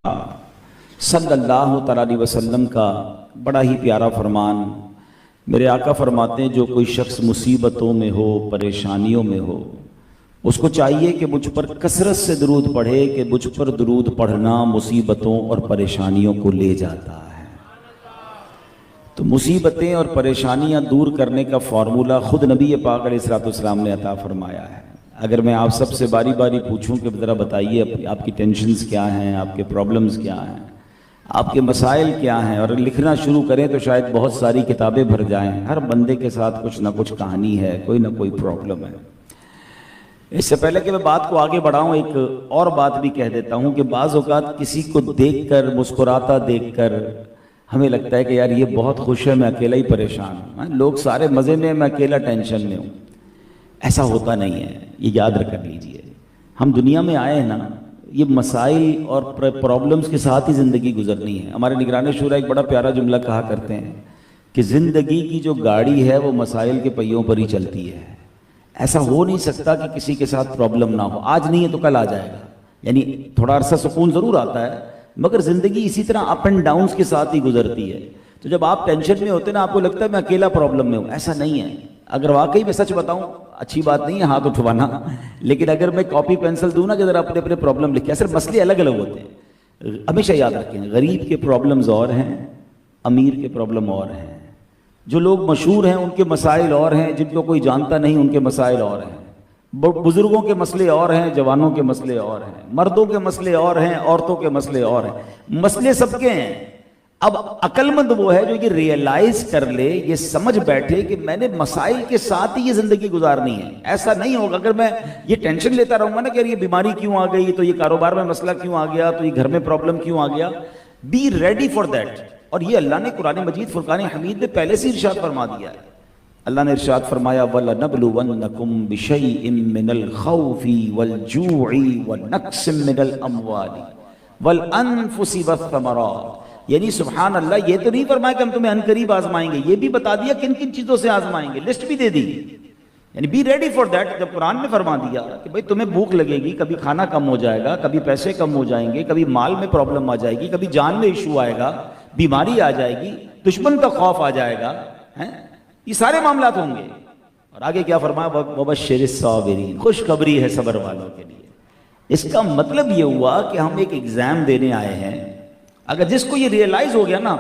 صلی اللہ تعالیٰ علیہ وسلم کا بڑا ہی پیارا فرمان. میرے آقا فرماتے ہیں جو کوئی شخص مصیبتوں میں ہو، پریشانیوں میں ہو، اس کو چاہیے کہ مجھ پر کثرت سے درود پڑھے کہ مجھ پر درود پڑھنا مصیبتوں اور پریشانیوں کو لے جاتا ہے. تو مصیبتیں اور پریشانیاں دور کرنے کا فارمولہ خود نبی پاک علیہ السلام نے عطا فرمایا ہے. اگر میں آپ سب سے باری باری پوچھوں کہ ذرا بتائیے آپ کی ٹینشنز کیا ہیں، آپ کے پرابلمز کیا ہیں، آپ کے مسائل کیا ہیں، اور لکھنا شروع کریں تو شاید بہت ساری کتابیں بھر جائیں. ہر بندے کے ساتھ کچھ نہ کچھ کہانی ہے، کوئی نہ کوئی پرابلم ہے. اس سے پہلے کہ میں بات کو آگے بڑھاؤں، ایک اور بات بھی کہہ دیتا ہوں کہ بعض اوقات کسی کو دیکھ کر، مسکراتا دیکھ کر ہمیں لگتا ہے کہ یار یہ بہت خوش ہے، میں اکیلا ہی پریشان ہوں، لوگ سارے مزے میں، میں اکیلا ٹینشن میں ہوں. ایسا ہوتا نہیں ہے، یہ یاد رکھ لیجئے. ہم دنیا میں آئے ہیں نا، یہ مسائل اور پرابلمز کے ساتھ ہی زندگی گزرنی ہے. ہمارے نگران شورا ایک بڑا پیارا جملہ کہا کرتے ہیں کہ زندگی کی جو گاڑی ہے وہ مسائل کے پہیوں پر ہی چلتی ہے. ایسا ہو نہیں سکتا کہ کسی کے ساتھ پرابلم نہ ہو. آج نہیں ہے تو کل آ جائے گا. یعنی تھوڑا عرصہ سکون ضرور آتا ہے، مگر زندگی اسی طرح اپ اینڈ ڈاؤنز کے ساتھ ہی گزرتی ہے. تو جب آپ ٹینشن میں ہوتے ہیں نا، آپ کو لگتا ہے میں اکیلا پرابلم میں ہوں. ایسا نہیں ہے. اگر واقعی میں سچ بتاؤں، اچھی بات نہیں ہے ہاتھ اٹھوانا، لیکن اگر میں کاپی پینسل دوں نا کہ ذرا اپنے اپنے پرابلم لکھیں، صرف مسئلے الگ الگ ہوتے ہیں. ہمیشہ یاد رکھیں، غریب کے پرابلمز اور ہیں، امیر کے پرابلم اور ہیں. جو لوگ مشہور ہیں ان کے مسائل اور ہیں، جن کو کوئی جانتا نہیں ان کے مسائل اور ہیں. بزرگوں کے مسئلے اور ہیں، جوانوں کے مسئلے اور ہیں. مردوں کے مسئلے اور ہیں، عورتوں کے مسئلے اور ہیں. مسئلے سب کے ہیں. اب عقل مند وہ ہے جو یہ ریئلائز کر لے، یہ سمجھ بیٹھے کہ میں نے مسائل کے ساتھ ہی یہ زندگی گزارنی ہے. ایسا نہیں ہوگا اگر میں یہ ٹینشن لیتا رہوں گا نا کہ یار یہ بیماری کیوں آ گئی، تو یہ کاروبار میں مسئلہ کیوں آ گیا، تو یہ گھر میں پرابلم کیوں آ گیا. Be ready for that. اور یہ اللہ نے قرآن مجید فرقان حمید میں پہلے سے ارشاد فرما دیا ہے. اللہ نے ارشاد فرمایا وَلَنَبْلُوَنَّكُمْ بِشَيْءٍ مِّنَ الْخَوْفِ وَالْجُوعِ وَنَقْصٍ مِّنَ الْأَمْوَالِ وَالْأَنفُسِ وَالثَّمَرَاتِ. یعنی سبحان اللہ، یہ تو نہیں فرمایا کہ ہم تمہیں عنقریب آزمائیں گے، یہ بھی بتا دیا کن کن چیزوں سے آزمائیں گے، لسٹ بھی دے دی. یعنی بی ریڈی فار دیٹ. جب قرآن نے فرما دیا کہ بھئی تمہیں بھوک لگے گی، کبھی کھانا کم ہو جائے گا، کبھی پیسے کم ہو جائیں گے، کبھی مال میں پرابلم آ جائے گی، کبھی جان میں ایشو آئے گا، بیماری آ جائے گی، دشمن کا خوف آ جائے گا، یہ سارے معاملات ہوں گے. اور آگے کیا فرمایا وَبَشِّرِ الصَّابِرِينَ، خوشخبری ہے صبر والوں کے لیے. اس کا مطلب یہ ہوا کہ ہم ایک ایگزام دینے آئے ہیں. اگر جس کو یہ ریئلائز ہو گیا نا،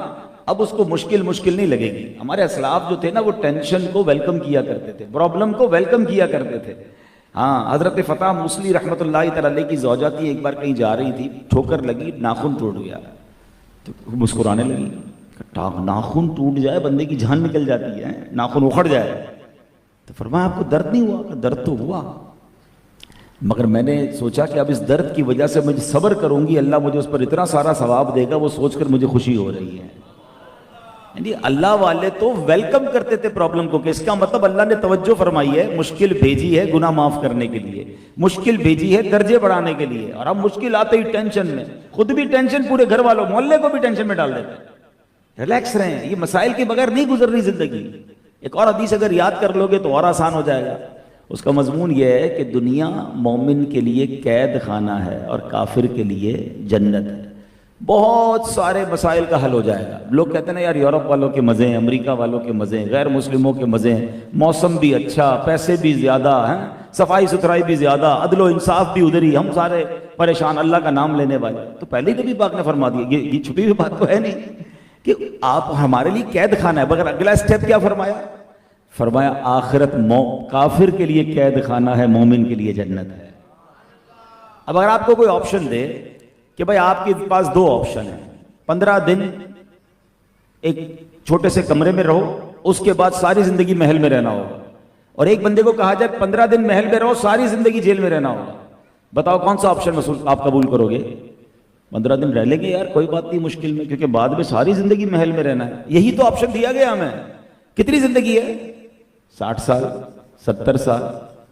اب اس کو مشکل نہیں لگے گی. ہمارے اسلاف جو تھے نا، وہ ٹینشن کو ویلکم کیا کرتے تھے، پرابلم کو ویلکم کیا کرتے تھے. ہاں، حضرت فتح موصلی رحمۃ اللہ تعالی علیہ کی زوجہ تھی. ایک بار کہیں جا رہی تھی، ٹھوکر لگی، ناخن ٹوٹ گیا تو مسکرانے لگی. ناخن ٹوٹ جائے بندے کی جان نکل جاتی ہے، ناخن اکھڑ جائے. تو فرمایا آپ کو درد نہیں ہوا؟ کہ درد تو ہوا، مگر میں نے سوچا کہ اب اس درد کی وجہ سے مجھے صبر کروں گی، اللہ مجھے اس پر اتنا سارا ثواب دے گا، وہ سوچ کر مجھے خوشی ہو رہی ہے. یعنی اللہ والے تو ویلکم کرتے تھے پرابلم کو، کہ اس کا مطلب اللہ نے توجہ فرمائی ہے، مشکل بھیجی ہے گناہ معاف کرنے کے لیے، مشکل بھیجی ہے درجے بڑھانے کے لیے. اور اب مشکل آتے ہی ٹینشن میں، خود بھی ٹینشن، پورے گھر والوں محلے کو بھی ٹینشن میں ڈال دیتے ہیں. ریلیکس رہیں، یہ مسائل کے بغیر نہیں گزر رہی زندگی. ایک اور حدیث اگر یاد کر لو گے تو اور آسان ہو جائے گا. اس کا مضمون یہ ہے کہ دنیا مومن کے لیے قید خانہ ہے اور کافر کے لیے جنت ہے. بہت سارے مسائل کا حل ہو جائے گا. لوگ کہتے ہیں نا یار یورپ والوں کے مزے ہیں، امریکہ والوں کے مزے ہیں، غیر مسلموں کے مزے ہیں، موسم بھی اچھا، پیسے بھی زیادہ ہیں، صفائی ستھرائی بھی زیادہ، عدل و انصاف بھی ادھر ہی، ہم سارے پریشان اللہ کا نام لینے والے. تو پہلے ہی نبی پاک نے فرما دیا، یہ چھپی ہوئی بات تو ہے نہیں کہ آپ ہمارے لیے قید خانہ ہے. مگر اگلا اسٹیپ کیا فرمایا؟ فرمایا آخرت کافر کے لیے قید خانہ ہے، مومن کے لیے جنت ہے. اب اگر آپ کو کوئی آپشن دے کہ بھائی آپ کے پاس دو آپشن ہیں، 15 دن ایک چھوٹے سے کمرے میں رہو، اس کے بعد ساری زندگی محل میں رہنا ہوگا، اور ایک بندے کو کہا جائے 15 دن محل میں رہو، ساری زندگی جیل میں رہنا ہوگا، بتاؤ کون سا آپشن آپ قبول کرو گے؟ 15 دن رہ لیں گے یار، کوئی بات نہیں مشکل میں، کیونکہ بعد میں ساری زندگی محل میں رہنا ہے. یہی تو آپشن دیا گیا ہمیں. کتنی زندگی ہے؟ 60 سال، 70 سال،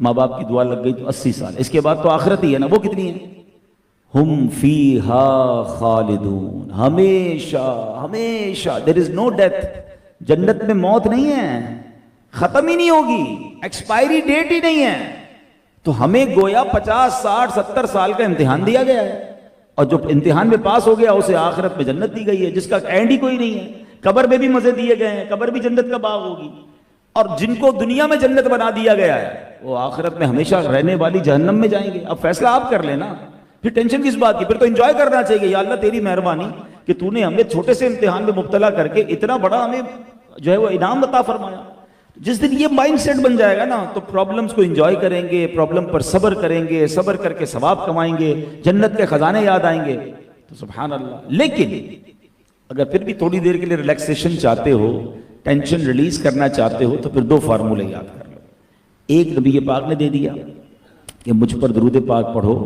ماں باپ کی دعا لگ گئی تو 80 سال. اس کے بعد تو آخرت ہی ہے نا. وہ کتنی ہے؟ ہم فیہا خالدون، ہمیشہ ہمیشہ. دیر از نو ڈیتھ. جنت میں موت نہیں ہے، ختم ہی نہیں ہوگی، ایکسپائری ڈیٹ ہی نہیں ہے. تو ہمیں گویا 50 60 70 سال کا امتحان دیا گیا ہے. اور جو امتحان میں پاس ہو گیا اسے آخرت میں جنت دی گئی ہے جس کا اینڈ ہی کوئی نہیں ہے. قبر میں بھی مزے دیے گئے ہیں, قبر بھی جنت کا باغ ہوگی. اور جن کو دنیا میں جنت بنا دیا گیا ہے وہ آخرت میں ہمیشہ رہنے والی جہنم میں جائیں گے. اب فیصلہ آپ کر لینا, پھر ٹینشن کس بات کی, پھر تو انجوائے کرنا چاہیے. یا اللہ تیری مہربانی کہ تو نے ہمیں چھوٹے سے امتحان میں مبتلا کر کے اتنا بڑا ہمیں جو ہے وہ انعام عطا فرمایا. جس دن یہ مائنڈ سیٹ بن جائے گا نا تو پرابلمز کو انجوائے کریں گے, پرابلم پر صبر کریں گے, صبر کر کے ثواب کمائیں گے, جنت کے خزانے یاد آئیں گے. تو سبحان اللہ. لیکن اگر پھر بھی تھوڑی دیر کے لیے ریلیکسیشن چاہتے ہو, ٹینشن ریلیز کرنا چاہتے ہو, تو پھر 2 فارمولے یاد کر لو. ایک نبی پاک نے دے دیا کہ مجھ پر درود پاک پڑھو,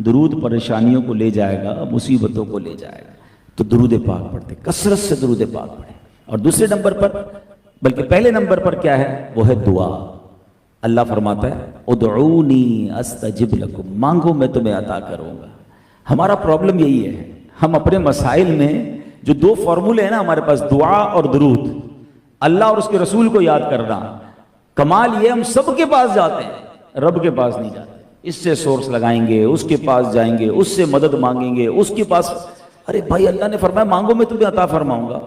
درود پریشانیوں کو لے جائے گا, مصیبتوں کو لے جائے گا. تو درود پاک پڑھتے, کثرت سے درود پاک پڑھیں. اور دوسرے نمبر پر, بلکہ پہلے نمبر پر کیا ہے, وہ ہے دعا. اللہ فرماتا ہے ادعونی استجب لکم, مانگو میں تمہیں عطا کروں گا. ہمارا پرابلم یہی ہے, ہم اپنے مسائل میں جو 2 فارمولے ہیں نا ہمارے پاس, دعا اور درود, اللہ اور اس کے رسول کو یاد کرنا, کمال یہ ہم سب کے پاس جاتے ہیں, رب کے پاس نہیں جاتے. اس سے سورس لگائیں گے, اس کے پاس جائیں گے, اس سے مدد مانگیں گے, اس کے پاس. ارے بھائی اللہ نے فرمایا مانگو میں تمہیں عطا فرماؤں گا.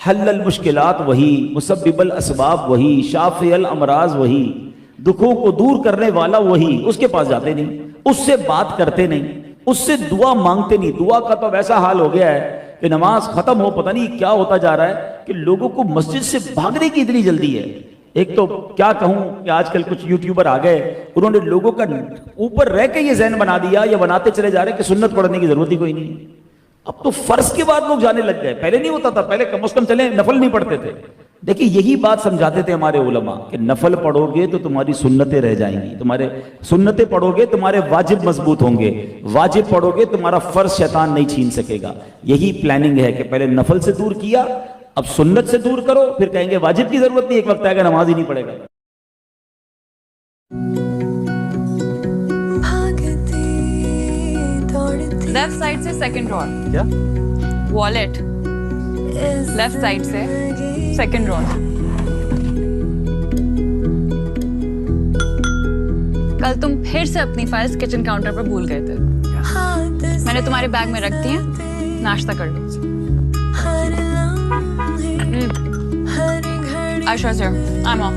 حل المشکلات وہی, مسبب الاسباب وہی, شافی الامراض وہی, دکھوں کو دور کرنے والا وہی. اس کے پاس جاتے نہیں, اس سے بات کرتے نہیں, اس سے دعا مانگتے نہیں. دعا کا تو ایسا حال ہو گیا ہے کہ نماز ختم ہو پتہ نہیں کیا ہوتا جا رہا ہے کہ لوگوں کو مسجد سے بھاگنے کی اتنی جلدی ہے. ایک تو کیا کہوں کہ آج کل کچھ یوٹیوبر آ گئے, انہوں نے لوگوں کا اوپر رہ کے یہ ذہن بنا دیا یا بناتے چلے جا رہے کہ سنت پڑھنے کی ضرورت ہی کوئی نہیں. اب تو فرض کے بعد لوگ جانے لگ گئے, پہلے نہیں ہوتا تھا, پہلے کم از کم چلیں نفل نہیں پڑھتے تھے. دیکھیں یہی بات سمجھاتے تھے ہمارے علماء کہ نفل پڑھو گے تو تمہاری سنتیں رہ جائیں گی, تمہارے سنتیں پڑھو گے تمہارے واجب مضبوط ہوں گے, واجب پڑھو گے تمہارا فرض شیطان نہیں چھین سکے گا. یہی پلاننگ ہے کہ پہلے نفل سے دور کیا, اب سنت سے دور کرو, پھر کہیں گے واجب کی ضرورت نہیں, ایک وقت آئے گا نماز ہی نہیں پڑھے گا. لیفٹ سائڈ سے سیکنڈ رول, کیا والیٹ لیفٹ سائڈ سے سیکنڈ رول. کل تم پھر سے اپنی فائلز کچن کاؤنٹر پر بھول گئے تھے. میں نے تمہارے بیگ میں رکھ دی ہیں, ناشتہ کر لو. Aisha sir, I'm off.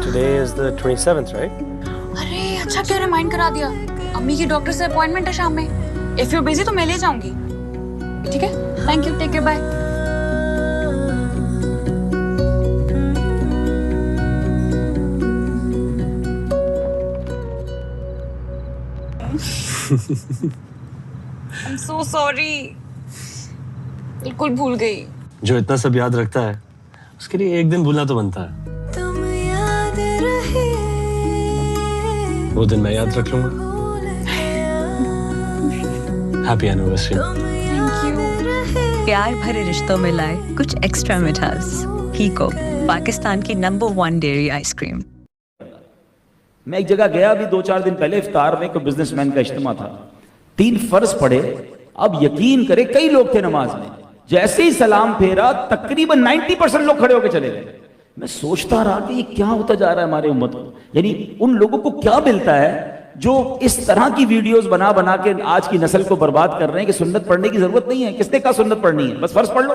Today is the 27th, right? ارے اچھا کیا ریمائنڈ کرا دیا, امی کی ڈاکٹر سے اپوائنٹمنٹ ہے شام میں. اف یو بزی تو میں لے جاؤں گی, ٹھیک ہے؟ Thank you, take care, bye. I'm so sorry. بالکل بھول گئی. جو اتنا سب یاد رکھتا ہے اس کے لیے ایک دن بھولنا تو بنتا ہے. وہ دن میں یاد رکھ لوں گا. Happy anniversary. Thank you. پیار بھرے رشتوں میں لائے کچھ ایکسٹرا مٹھاس. ہیکو, پاکستان کی نمبر 1 ڈیری آئس کریم. میں ایک جگہ گیا ابھی 2-4 دن پہلے, افطار میں کوئی بزنس مین کا اجتماع تھا. 3 فرض پڑھے. اب یقین کرے کئی لوگ تھے نماز میں, جیسے ہی سلام پھیرا تقریباً 90% لوگ کھڑے ہو کے چلے گئے. میں سوچتا رہا کہ یہ کیا ہوتا جا رہا ہے ہمارے امت کو, یعنی ان لوگوں کو کیا ملتا ہے جو اس طرح کی ویڈیوز بنا بنا کے آج کی نسل کو برباد کر رہے ہیں کہ سنت پڑھنے کی ضرورت نہیں ہے. کس نے کہا سنت پڑھنی ہے, بس فرض پڑھ لو.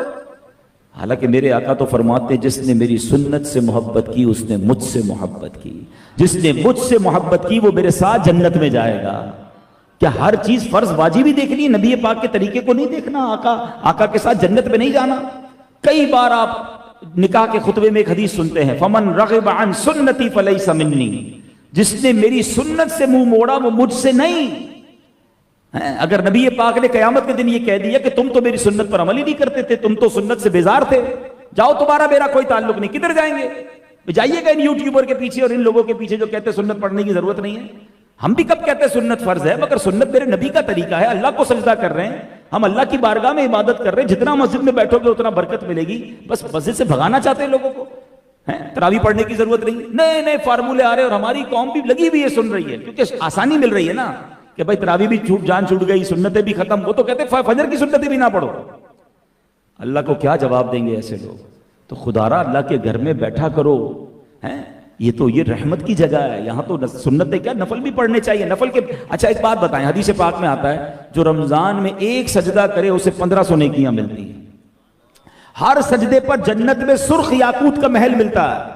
حالانکہ میرے آقا تو فرماتے جس نے میری سنت سے محبت کی اس نے مجھ سے محبت کی, جس نے مجھ سے محبت کی وہ میرے ساتھ جنت میں جائے گا. کیا ہر چیز فرض واجب ہی دیکھنی ہے, نبی پاک کے طریقے کو نہیں دیکھنا, آقا کے ساتھ جنت میں نہیں جانا؟ کئی بار آپ نکاح کے خطبے میں ایک حدیث سنتے ہیں, فمن رغب عن سنتی فلیس منی, جس نے میری سنت سے منہ موڑا وہ مجھ سے نہیں. اگر نبی پاک نے قیامت کے دن یہ کہہ دیا کہ تم تو میری سنت پر عمل ہی نہیں کرتے تھے, تم تو سنت سے بیزار تھے, جاؤ تمہارا میرا کوئی تعلق نہیں, کدھر جائیں گے؟ جائیے گا ان یوٹیوبر کے پیچھے اور ان لوگوں کے پیچھے جو کہتے سنت پڑھنے کی ضرورت نہیں ہے. ہم بھی کب کہتے سنت فرض ہے, مگر سنت میرے نبی کا طریقہ ہے. اللہ کو سجدہ کر رہے ہیں, ہم اللہ کی بارگاہ میں عبادت کر رہے ہیں, جتنا مسجد میں بیٹھو گے اتنا برکت ملے گی. بس مسجد سے بھگانا چاہتے ہیں لوگوں کو, تراویح پڑھنے کی ضرورت نہیں. نئے نئے فارمولے آ رہے ہیں اور ہماری قوم بھی لگی ہوئی ہے, سن رہی ہے, کیونکہ آسانی مل رہی ہے نا کہ بھائی تراویح بھی جان چھوٹ گئی, سنتیں بھی ختم. وہ تو کہتے ہیں فجر کی سنتیں بھی نہ پڑھو. اللہ کو کیا جواب دیں گے ایسے لوگ؟ تو خدا را اللہ کے گھر میں بیٹھا کرو, یہ تو یہ رحمت کی جگہ ہے، یہاں تو سنتیں کیا نفل بھی پڑھنے چاہیے، نفل کے. اچھا ایک بات بتائیں، حدیث پاک میں آتا ہے جو رمضان میں ایک سجدہ کرے اسے 1500 نیکیاں ملتی ہیں. ہر سجدے پر جنت میں سرخ یاقوت کا محل ملتا ہے.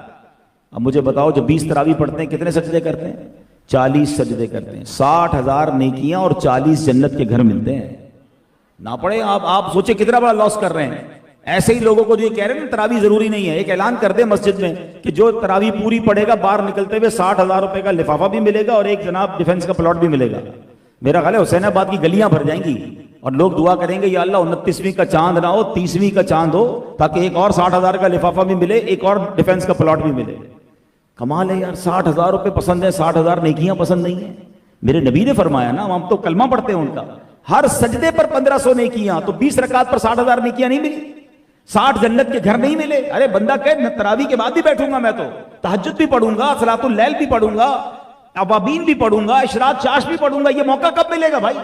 اب مجھے بتاؤ جو 20 تراویح پڑھتے ہیں کتنے سجدے کرتے ہیں؟ 40 سجدے کرتے ہیں. 60,000 نیکیاں اور 40 جنت کے گھر ملتے ہیں. نہ پڑھے آپ سوچیں کتنا بڑا لاس کر رہے ہیں. ایسے ہی لوگوں کو جو یہ کہہ رہے ہیں نا تراویح ضروری نہیں ہے، ایک اعلان کر دیں مسجد میں کہ جو تراویح پوری پڑھے گا باہر نکلتے ہوئے 60,000 روپے کا لفافہ بھی ملے گا اور ایک جناب ڈیفنس کا پلاٹ بھی ملے گا. میرا خیال ہے حسین آباد کی گلیاں بھر جائیں گی اور لوگ دعا کریں گے یا اللہ 29ویں کا چاند نہ ہو 30ویں کا چاند ہو تاکہ ایک اور 60,000 کا لفافہ بھی ملے، ایک اور ڈیفنس کا پلاٹ بھی ملے. کمال ہے یار، 60,000 روپے پسند ہیں، 60,000 نیکیاں پسند نہیں ہیں. میرے نبی نے فرمایا نا، ہم تو کلمہ پڑھتے ہیں ان کا، ہر سجدے پر 1500 نیکیاں، تو 20 رکعت پر 60,000 نیکیاں نہیں ملی، 60 جنت کے گھر نہیں ملے. ارے بندہ کہ تراویح کے بعد بھی بیٹھوں گا، میں تو تہجد بھی پڑھوں گا، صلاۃ اللیل بھی پڑھوں گا، اوابین بھی پڑھوں گا، اشراق چاش بھی پڑھوں گا. یہ موقع کب ملے گا بھائی؟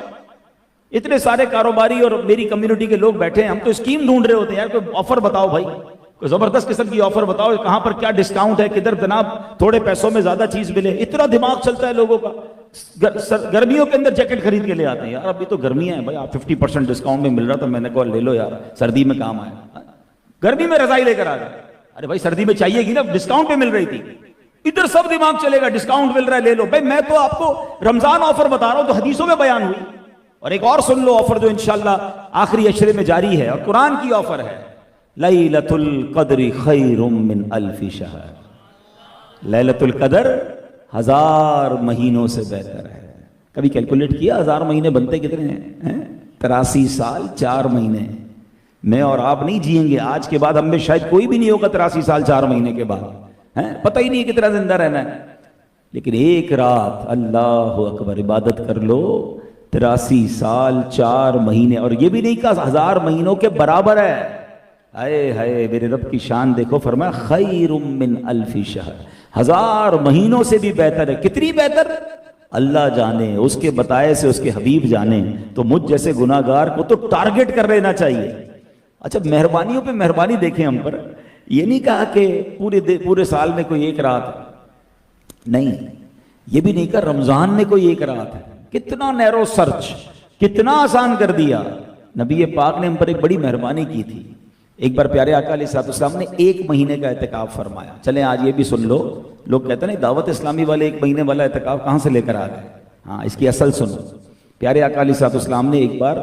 اتنے سارے کاروباری اور میری کمیونٹی کے لوگ بیٹھے ہیں، ہم تو اسکیم ڈھونڈ رہے ہوتے ہیں یار، کوئی آفر بتاؤ بھائی، کوئی زبردست قسم کی آفر بتاؤ، کہاں پر کیا ڈسکاؤنٹ ہے، کدھر جناب تھوڑے پیسوں میں زیادہ چیز ملے. اتنا دماغ چلتا ہے لوگوں کا. گرمیوں کے اندر جیکٹ خرید کے لے آتے ہیں، یار ابھی تو گرمیاں ہیں بھائی، آپ 50% ڈسکاؤنٹ میں مل رہا تو میں نے کہا لے لو یار، سردی میں کام آئے. گرمی میں رضائی لے کر آ گئے. ارے بھائی سردی میں چاہیے گی نا، ڈسکاؤنٹ پہ مل رہی تھی. ادھر سب دماغ چلے گا ڈسکاؤنٹ مل رہا ہے لے لو. بھائی میں تو آپ کو رمضان آفر بتا رہا ہوں، تو حدیثوں میں بیان ہوئی. اور ایک اور سن لو آفر جو انشاءاللہ آخری عشرے میں جاری ہے اور قرآن کی آفر ہے. لیلۃ القدر خیر من الف شہر. لیلۃ القدر 1000 مہینوں سے بہتر ہے. کبھی کیلکولیٹ کیا 1000 مہینے بنتے کتنے ہیں؟ 83 سال 4 مہینے. میں اور آپ نہیں جئیں گے آج کے بعد، ہم میں شاید کوئی بھی نہیں ہوگا 83 سال 4 مہینے کے بعد. پتہ ہی نہیں کتنا زندہ رہنا ہے. لیکن ایک رات اللہ اکبر عبادت کر لو، 83 سال 4 مہینے. اور یہ بھی نہیں کہا 1000 مہینوں کے برابر ہے. ہائے ہائے میرے رب کی شان دیکھو، فرمایا خیر من الف شہر، 1000 مہینوں سے بھی بہتر ہے. کتنی بہتر اللہ جانے، اس کے بتائے سے اس کے حبیب جانے. تو مجھ جیسے گناہگار کو تو ٹارگٹ کر لینا چاہیے. اچھا مہربانیوں پہ مہربانی دیکھیں ہم پر. یہ نہیں کہا کہ پورے سال میں کوئی ایک رات نہیں، یہ بھی نہیں کہا رمضان میں کوئی ایک رات ہے. کتنا نیرو سرچ، کتنا آسان کر دیا. نبی پاک نے ہم پر ایک بڑی مہربانی کی تھی. ایک بار پیارے آقا علیہ السلام نے 1 مہینے کا اعتکاف فرمایا. چلیں آج یہ بھی سن لو. لوگ کہتے ہیں نا دعوت اسلامی والے 1 مہینے والا اعتکاف کہاں سے لے کر آ گئے. ہاں اس کی اصل سنو. پیارے آقا علیہ السلام نے ایک بار،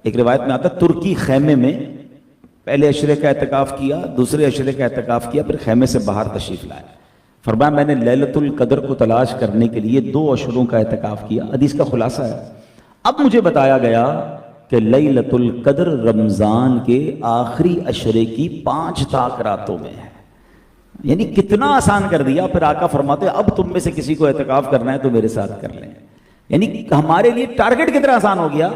ایک روایت میں آتا ترکی خیمے میں پہلے عشرے کا اعتکاف کیا، دوسرے عشرے کا اعتکاف کیا، پھر خیمے سے باہر تشریف لائے. فرمایا میں نے لیلۃ القدر کو تلاش کرنے کے لیے 2 عشروں کا اعتکاف کیا. حدیث کا خلاصہ ہے. اب مجھے بتایا گیا کہ لیلۃ القدر رمضان کے آخری عشرے کی 5 تاک راتوں میں ہے. یعنی کتنا آسان کر دیا. پھر آقا فرماتے ہیں اب تم میں سے کسی کو اعتکاف کرنا ہے تو میرے ساتھ کر لیں. یعنی ہمارے لیے ٹارگٹ کتنا آسان ہو گیا.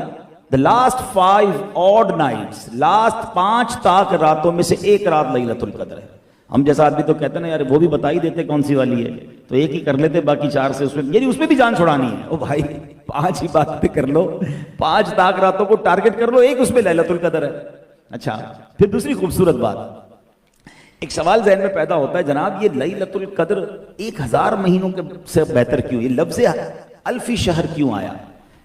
The last 5 odd nights, last 5 تاک راتوں میں سے ایک رات لیلۃ القدر ہے. ہم جیسا آدمی تو کہتے ہیں نا یار وہ بھی بتا ہی دیتے کون سی والی ہے، تو ایک ہی کر لیتے، باقی 4 سے اس میں، یعنی اس میں بھی جان چھڑانی ہے. او بھائی 5 ہی باتیں کر لو، 5 تاک راتوں کو ٹارگٹ کر لو، ایک اس میں لیلۃ القدر ہے. اچھا پھر دوسری خوبصورت بات، ایک سوال ذہن میں پیدا ہوتا ہے، جناب یہ لیلۃ القدر 1000 مہینوں سے بہتر کیوں، یہ لفظ الف شہر کیوں آیا؟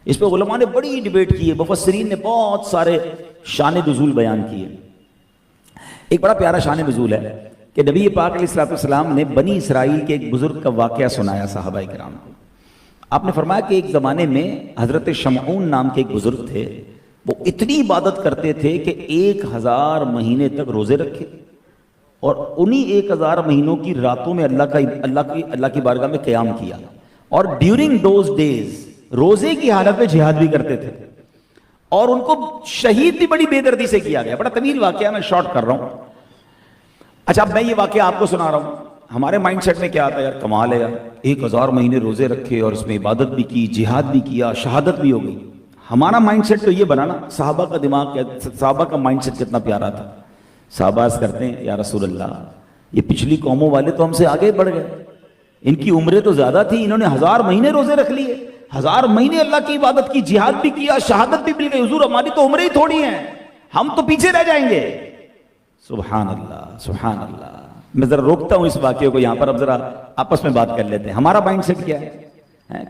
اس پہ علماء نے بڑی ڈیبیٹ کی ہے، مفسرین نے بہت سارے شان نزول بیان کیے. ایک بڑا پیارا شان نزول ہے کہ نبی پاک علیہ السلام نے بنی اسرائیل کے ایک بزرگ کا واقعہ سنایا صحابہ کرام کو. آپ نے فرمایا کہ ایک زمانے میں حضرت شمعون نام کے ایک بزرگ تھے، وہ اتنی عبادت کرتے تھے کہ 1000 مہینے تک روزے رکھے اور انہی 1000 مہینوں کی راتوں میں اللہ کی بارگاہ میں قیام کیا. اور ڈیورنگ دوز ڈیز روزے کی حالت میں جہاد بھی کرتے تھے، اور ان کو شہید بھی بڑی بے دردی سے کیا گیا. بڑا طویل واقعہ، میں شارٹ کر رہا ہوں. اچھا اب میں یہ واقعہ آپ کو سنا رہا ہوں. ہمارے مائنڈ سیٹ میں کیا آتا ہے یار کمال ہے یار، 1000 مہینے روزے رکھے اور اس میں عبادت بھی کی، جہاد بھی کیا، شہادت بھی ہو گئی. ہمارا مائنڈ سیٹ تو یہ بنا نا. صحابہ کا دماغ، صحابہ کا مائنڈ سیٹ کتنا پیارا تھا. صحابہ عرض کرتے ہیں یا رسول اللہ یہ پچھلی قوموں والے تو ہم سے آگے بڑھ گئے، ان کی عمریں تو زیادہ تھی، انہوں نے 1000 مہینے روزے رکھ لیے، 1000 مہینے اللہ کی عبادت کی، جہاد بھی کیا، شہادت بھی مل گئی. حضور ہماری تو عمریں ہی تھوڑی ہیں، ہم تو پیچھے رہ جائیں گے. سبحان اللہ سبحان اللہ. میں ذرا روکتا ہوں اس واقعے کو یہاں پر, اب ذرا آپس میں بات کر لیتے ہیں. ہمارا مائنڈ سیٹ کیا ہے؟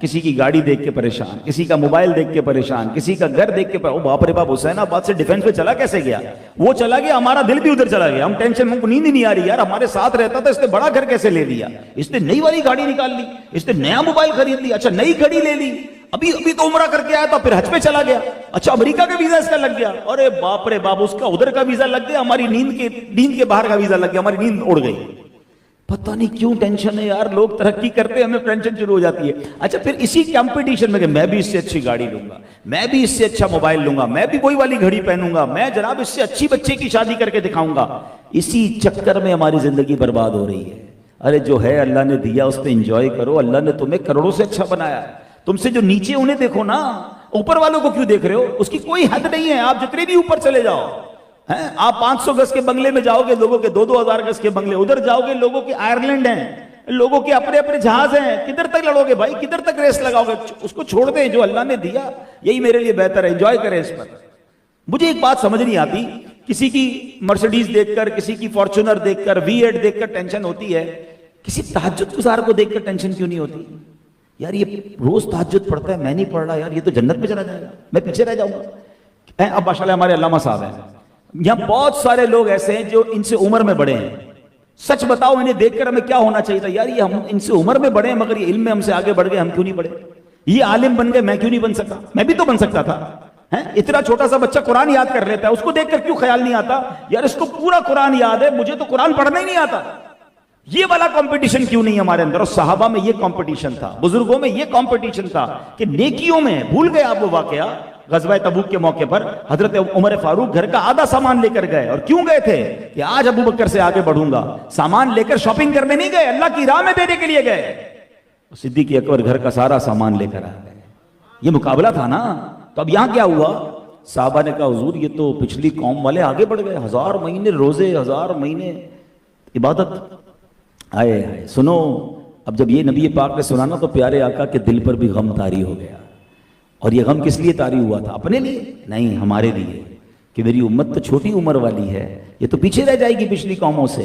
کسی کی گاڑی دیکھ کے پریشان, کسی کا موبائل دیکھ کے پریشان, کسی کا گھر دیکھ کے باپ رے باپ, حسین آباد سے ڈیفینس پہ چلا کیسے گیا؟ وہ چلا گیا, ہمارا دل بھی ادھر چلا گیا, ہم ٹینشن, ہم کو نیند ہی نہیں آ رہی یار, ہمارے ساتھ رہتا تھا, اس نے بڑا گھر کیسے لے لیا, اس نے نئی والی گاڑی نکال لی, اس نے نیا موبائل خرید لی, اچھا نئی گھڑی لے لی, ابھی تو عمرہ کر کے آیا تھا, پھر حج پہ چلا گیا, اچھا امریکہ کا ویزا اس کا لگ گیا, ارے باپ رے باپ, اس کا ادھر کا ویزا لگ گیا, ہماری نیند کے باہر کا ویزا لگ گیا, ہماری نیند اڑ گئی. پتہ نہیں کیوں ٹینشن ہے یار, لوگ ترقی کرتے ہیں ہمیں ٹینشن شروع ہو جاتی ہے. اچھا پھر اسی کمپٹیشن میں کہ میں بھی اس سے اچھی گاڑی لوں گا, میں بھی اس سے اچھا موبائل لوں گا, میں بھی وہی والی گھڑی پہنوں گا, میں جناب اس سے اچھی بچے کی شادی کر کے دکھاؤں گا, اسی چکر میں ہماری زندگی برباد ہو رہی ہے. ارے جو ہے اللہ نے دیا اس پہ انجوائے کرو, اللہ نے تمہیں کروڑوں سے اچھا بنایا ہے, تم سے جو نیچے انہیں دیکھو نا, اوپر والوں کو کیوں دیکھ رہے ہو؟ اس کی کوئی حد نہیں ہے, آپ جتنے بھی اوپر چلے جاؤ, آپ 500 گز کے بنگلے میں جاؤ گے, لوگوں کے 2,000 گز کے بنگلے, ادھر جاؤ گے لوگوں کے آئرلینڈ ہیں, لوگوں کے اپنے اپنے جہاز ہیں, کدھر تک لڑو گے بھائی, کدھر تک ریس لگاؤ گے؟ اس کو چھوڑ دیں, جو اللہ نے دیا یہی میرے لیے بہتر ہے, انجوائے کریں اس پر. مجھے ایک بات سمجھ نہیں آتی, کسی کی مرسیڈیز دیکھ کر, کسی کی فارچونر دیکھ کر, V8 دیکھ کر ٹینشن ہوتی ہے, کسی تہجد گزار کو دیکھ کر ٹینشن کیوں نہیں ہوتی؟ یار یہ روز تہجد پڑھتا ہے, میں نہیں پڑھ رہا یار, یہ تو جنت میں چلا جائے گا, میں پیچھے رہ جاؤں گا. اب ماشاءاللہ ہمارے علامہ صاحب ہیں, یہاں بہت سارے لوگ ایسے ہیں جو ان سے عمر میں بڑے ہیں. سچ بتاؤ انہیں دیکھ کر ہمیں کیا ہونا چاہیے تھا؟ یار یہ ہم ان سے عمر میں بڑے ہیں, مگر یہ علم میں ہم سے آگے بڑھ گئے, ہم کیوں نہیں بڑھے؟ یہ عالم بن گئے, میں کیوں نہیں بن سکتا؟ میں بھی تو بن سکتا تھا. اتنا چھوٹا سا بچہ قرآن یاد کر لیتا ہے, اس کو دیکھ کر کیوں خیال نہیں آتا یار اس کو پورا قرآن یاد ہے, مجھے تو قرآن پڑھنا ہی نہیں آتا؟ یہ والا کمپٹیشن کیوں نہیں ہمارے اندر؟ اور صحابہ میں یہ کمپٹیشن تھا, بزرگوں میں یہ کمپٹیشن تھا کہ نیکیوں میں. بھول گئے آپ وہ واقعہ غزوہ تبوک کے موقع پر, حضرت عمر فاروق گھر کا آدھا سامان لے کر گئے, اور کیوں گئے تھے؟ کہ آج ابو بکر سے آگے بڑھوں گا. سامان لے کر شاپنگ کرنے نہیں گئے, اللہ کی راہ میں دینے کے لیے گئے. صدیق اکبر گھر کا سارا سامان لے کر آ گئے. یہ مقابلہ تھا نا. تو اب یہاں کیا ہوا؟ صحابہ نے کہا حضور یہ تو پچھلی قوم والے آگے بڑھ گئے, 1000 مہینے روزے, 1000 مہینے عبادت. آئے سنو, اب جب یہ نبی پاک نے سنانا تو پیارے آقا کے دل پر بھی غم طاری ہو گیا. اور یہ غم کس لیے طاری ہوا تھا؟ اپنے لیے نہیں, ہمارے لیے, کہ میری امت تو چھوٹی عمر والی ہے, یہ تو پیچھے رہ جائے گی پچھلی قوموں سے.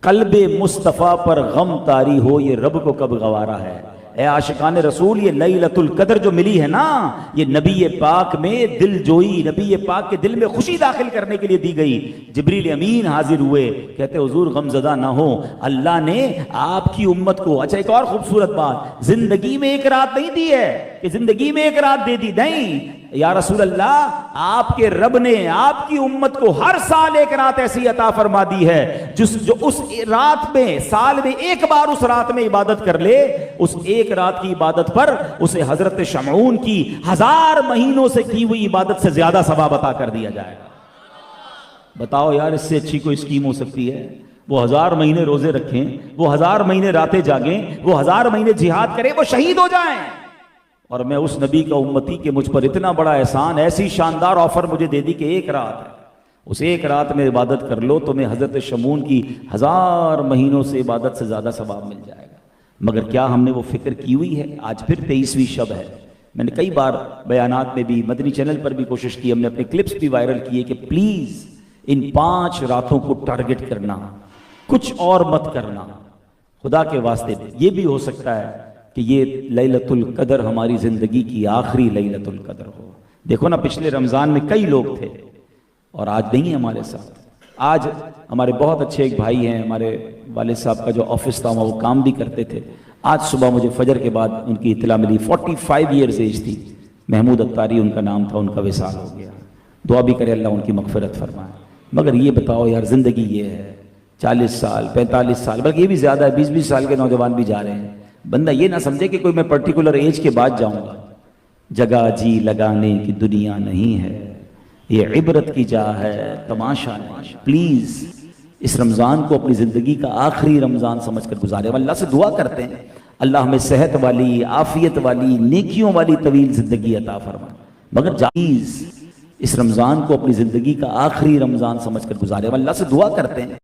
قلب مصطفیٰ پر غم طاری ہو, یہ رب کو کب گوارا ہے. اے عاشقان رسول, یہ لیلۃ القدر جو ملی ہے نا, یہ نبی پاک میں دل جوئی, نبی پاک کے دل میں خوشی داخل کرنے کے لیے دی گئی. جبریل امین حاضر ہوئے, کہتے حضور غم زدہ نہ ہو, اللہ نے آپ کی امت کو. اچھا ایک اور خوبصورت بات, زندگی میں ایک رات نہیں دی ہے کہ زندگی میں ایک رات دے دی, نہیں یا رسول اللہ, آپ کے رب نے آپ کی امت کو ہر سال ایک رات ایسی عطا فرما دی ہے جو اس رات میں, سال میں ایک بار اس رات میں عبادت کر لے, اس ایک رات کی عبادت پر اسے حضرت شمعون کی 1000 مہینوں سے کی ہوئی عبادت سے زیادہ ثواب عطا کر دیا جائے گا. بتاؤ یار اس سے اچھی کوئی اسکیم ہو سکتی ہے؟ وہ 1000 مہینے روزے رکھیں, وہ 1000 مہینے راتیں جاگیں, وہ 1000 مہینے جہاد کریں, وہ شہید ہو جائیں. اور میں اس نبی کا امتی کہ مجھ پر اتنا بڑا احسان, ایسی شاندار آفر مجھے دے دی کہ ایک رات ہے, اس ایک رات میں عبادت کر لو, تمہیں حضرت شمعون کی 1000 مہینوں سے عبادت سے زیادہ ثواب مل جائے گا. مگر کیا ہم نے وہ فکر کی ہوئی ہے؟ آج پھر 23ویں شب ہے. میں نے کئی بار بیانات میں بھی, مدنی چینل پر بھی کوشش کی, ہم نے اپنے کلپس بھی وائرل کیے کہ پلیز ان 5 راتوں کو ٹارگٹ کرنا, کچھ اور مت کرنا خدا کے واسطے. یہ بھی ہو سکتا ہے کہ یہ لیلۃ القدر ہماری زندگی کی آخری لیلۃ القدر ہو. دیکھو نا, پچھلے رمضان میں کئی لوگ تھے اور آج نہیں ہمارے ساتھ. آج ہمارے بہت اچھے ایک بھائی ہیں, ہمارے والد صاحب کا جو آفس تھا وہ کام بھی کرتے تھے. آج صبح مجھے فجر کے بعد ان کی اطلاع ملی, 45 ایئرز ایج تھی, محمود اتاری ان کا نام تھا, ان کا وصال ہو گیا. دعا بھی کرے اللہ ان کی مغفرت فرمائے. مگر یہ بتاؤ یار, زندگی یہ ہے, 40 سال 45 سال, بلکہ یہ بھی زیادہ ہے, 20-20 سال کے نوجوان بھی جا رہے ہیں. بندہ یہ نہ سمجھے کہ کوئی میں پرٹیکولر ایج کے بعد جاؤں گا. جگہ جی لگانے کی دنیا نہیں ہے, یہ عبرت کی جا ہے, تماشا نہیں. پلیز اس رمضان کو اپنی زندگی کا آخری رمضان سمجھ کر گزارے. اللہ سے دعا کرتے ہیں اللہ ہمیں صحت والی, عافیت والی, نیکیوں والی طویل زندگی عطا فرمائے. مگر پلیز اس رمضان کو اپنی زندگی کا آخری رمضان سمجھ کر گزارے. اللہ سے دعا کرتے ہیں